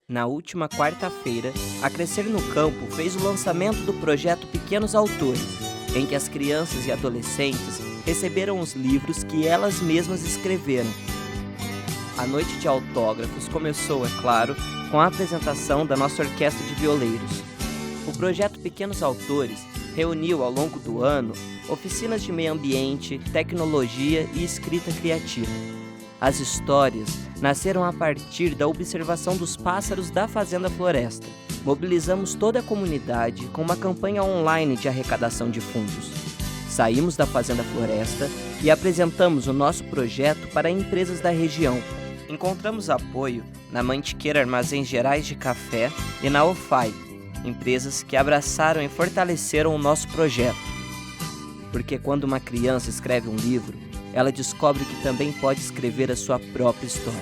Na última quarta-feira, a Crescer no Campo fez o lançamento do projeto Pequenos Autores, em que as crianças e adolescentes receberam os livros que elas mesmas escreveram. A noite de autógrafos começou, é claro, com a apresentação da nossa orquestra de violeiros. O projeto Pequenos Autores reuniu ao longo do ano oficinas de meio ambiente, tecnologia e escrita criativa. As histórias nasceram a partir da observação dos pássaros da Fazenda Floresta. Mobilizamos toda a comunidade com uma campanha online de arrecadação de fundos. Saímos da Fazenda Floresta e apresentamos o nosso projeto para empresas da região. Encontramos apoio na Mantiqueira Armazéns Gerais de Café e na OFAI, empresas que abraçaram e fortaleceram o nosso projeto. Porque quando uma criança escreve um livro, ela descobre que também pode escrever a sua própria história.